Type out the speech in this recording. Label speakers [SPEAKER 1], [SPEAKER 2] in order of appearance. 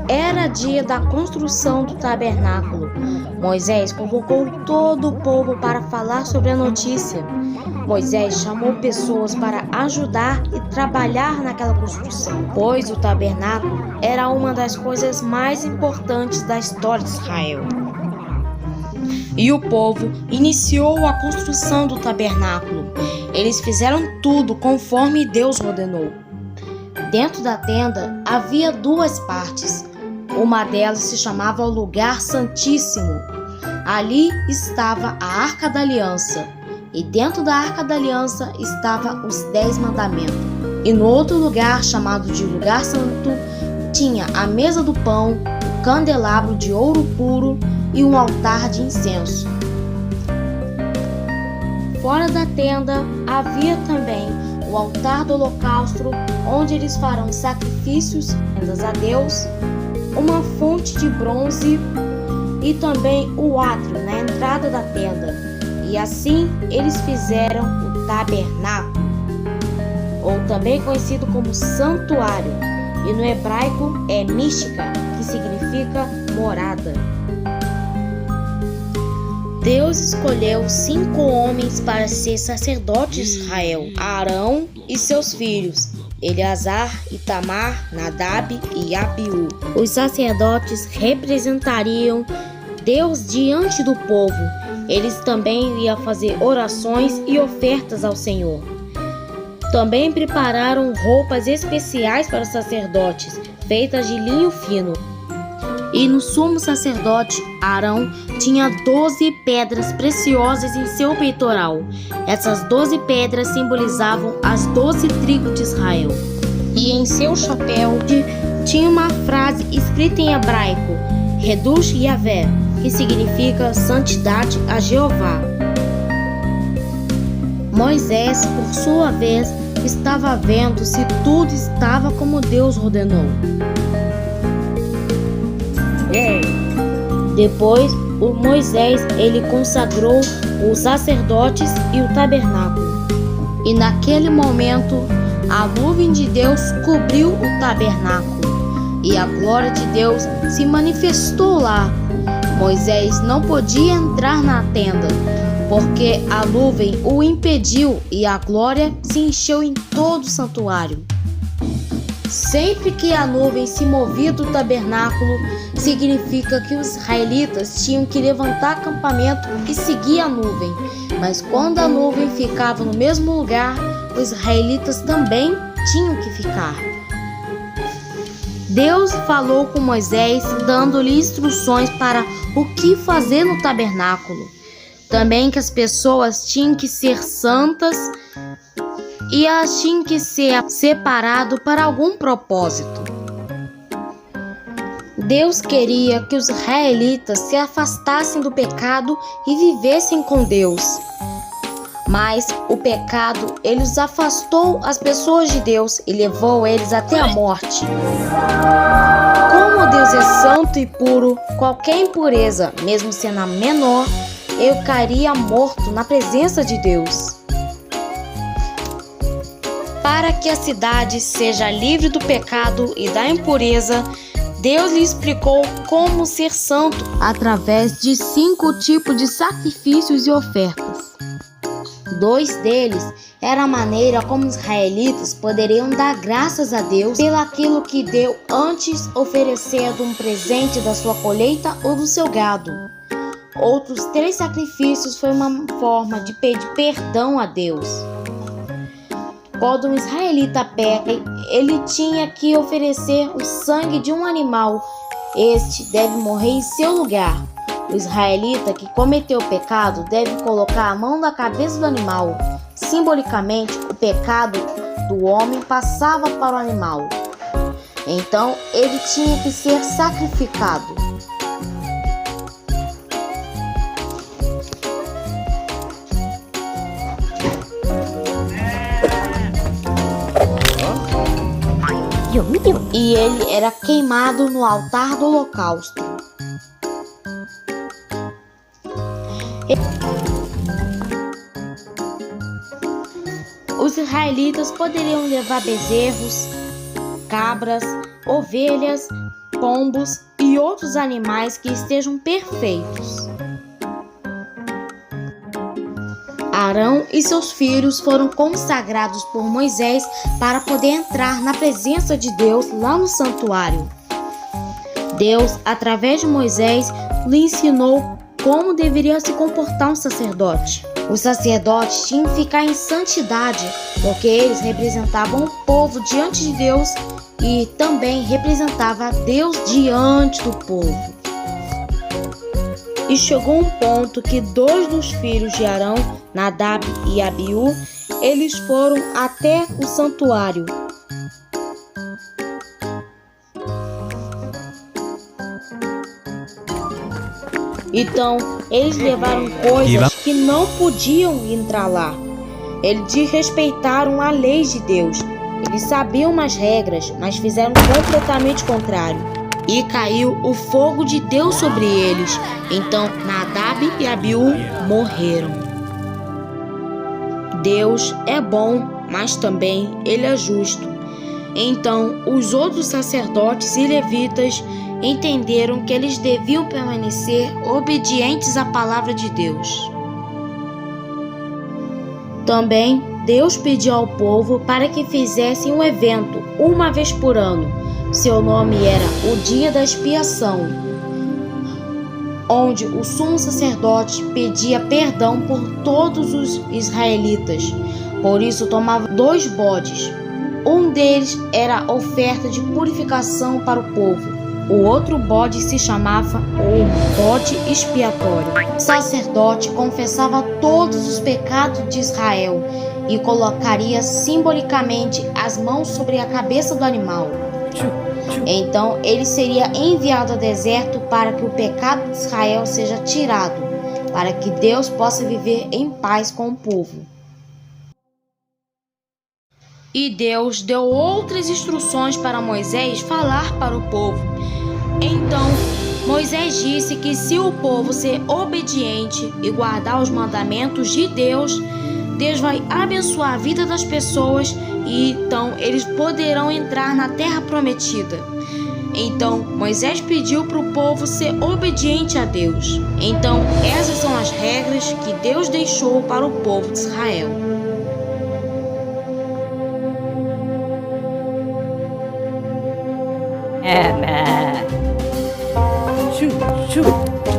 [SPEAKER 1] Era dia da construção do tabernáculo. Moisés convocou todo o povo para falar sobre a notícia. Moisés chamou pessoas para ajudar e trabalhar naquela construção, pois o tabernáculo era uma das coisas mais importantes da história de Israel. E o povo iniciou a construção do tabernáculo. Eles fizeram tudo conforme Deus ordenou. Dentro da tenda havia duas partes. Uma delas se chamava o Lugar Santíssimo. Ali estava a Arca da Aliança. E dentro da Arca da Aliança estavam os 10 mandamentos. E no outro lugar, chamado de Lugar Santo, tinha a mesa do pão, o candelabro de ouro puro e um altar de incenso. Fora da tenda havia também o altar do holocausto, onde eles farão sacrifícios a Deus, uma fonte de bronze e também o átrio na entrada da tenda. E assim eles fizeram o tabernáculo, ou também conhecido como santuário, e no hebraico é Mishka, que significa morada. Deus escolheu 5 homens para ser sacerdotes de Israel: Arão e seus filhos, Eleazar, Itamar, Nadab e Abiú. Os sacerdotes representariam Deus diante do povo. Eles também iam fazer orações e ofertas ao Senhor. Também prepararam roupas especiais para os sacerdotes, feitas de linho fino. E no sumo sacerdote, Arão tinha 12 pedras preciosas em seu peitoral. Essas 12 pedras simbolizavam as 12 tribos de Israel. E em seu chapéu tinha uma frase escrita em hebraico, Redush Yahvé, que significa santidade a Jeová. Moisés, por sua vez, estava vendo se tudo estava como Deus ordenou. Depois, o Moisés ele consagrou os sacerdotes e o tabernáculo. E naquele momento, a nuvem de Deus cobriu o tabernáculo e a glória de Deus se manifestou lá. Moisés não podia entrar na tenda, porque a nuvem o impediu e a glória se encheu em todo o santuário. Sempre que a nuvem se movia do tabernáculo, significa que os israelitas tinham que levantar acampamento e seguir a nuvem. Mas quando a nuvem ficava no mesmo lugar, os israelitas também tinham que ficar. Deus falou com Moisés, dando-lhe instruções para o que fazer no tabernáculo. Também que as pessoas tinham que ser santas e elas tinham que ser separadas para algum propósito. Deus queria que os israelitas se afastassem do pecado e vivessem com Deus. Mas o pecado, ele os afastou as pessoas de Deus e levou eles até a morte. Como Deus é santo e puro, qualquer impureza, mesmo sendo a menor, eu cairia morto na presença de Deus. Para que a cidade seja livre do pecado e da impureza, Deus lhe explicou como ser santo através de 5 tipos de sacrifícios e ofertas. 2 deles era a maneira como os israelitas poderiam dar graças a Deus pelo aquilo que deu antes, oferecendo um presente da sua colheita ou do seu gado. Outros 3 sacrifícios foi uma forma de pedir perdão a Deus. Quando um israelita peca, ele tinha que oferecer o sangue de um animal. Este deve morrer em seu lugar. O israelita que cometeu o pecado deve colocar a mão na cabeça do animal. Simbolicamente, o pecado do homem passava para o animal. Então, ele tinha que ser sacrificado. E ele era queimado no altar do holocausto. Os israelitas poderiam levar bezerros, cabras, ovelhas, pombos e outros animais que estejam perfeitos. Arão e seus filhos foram consagrados por Moisés para poder entrar na presença de Deus lá no santuário. Deus, através de Moisés, lhe ensinou como deveria se comportar um sacerdote. Os sacerdotes tinham que ficar em santidade, porque eles representavam o povo diante de Deus e também representava Deus diante do povo. E chegou um ponto que 2 dos filhos de Arão, Nadab e Abiú, eles foram até o santuário. Então, eles levaram coisas que não podiam entrar lá. Eles desrespeitaram a lei de Deus. Eles sabiam as regras, mas fizeram completamente contrário. E caiu o fogo de Deus sobre eles. Então Nadab e Abiú morreram. Deus é bom, mas também Ele é justo. Então os outros sacerdotes e levitas entenderam que eles deviam permanecer obedientes à palavra de Deus. Também Deus pediu ao povo para que fizessem um evento uma vez por ano. Seu nome era o Dia da Expiação, onde o sumo sacerdote pedia perdão por todos os israelitas. Por isso tomava 2 bodes. Um deles era a oferta de purificação para o povo. O outro bode se chamava o bode expiatório. O sacerdote confessava todos os pecados de Israel e colocaria simbolicamente as mãos sobre a cabeça do animal. Então ele seria enviado ao deserto para que o pecado de Israel seja tirado, para que Deus possa viver em paz com o povo. E Deus deu outras instruções para Moisés falar para o povo. Então Moisés disse que se o povo ser obediente e guardar os mandamentos de Deus, Deus vai abençoar a vida das pessoas e então eles poderão entrar na terra prometida. Então Moisés pediu para o povo ser obediente a Deus. Então essas são as regras que Deus deixou para o povo de Israel.
[SPEAKER 2] Shoot.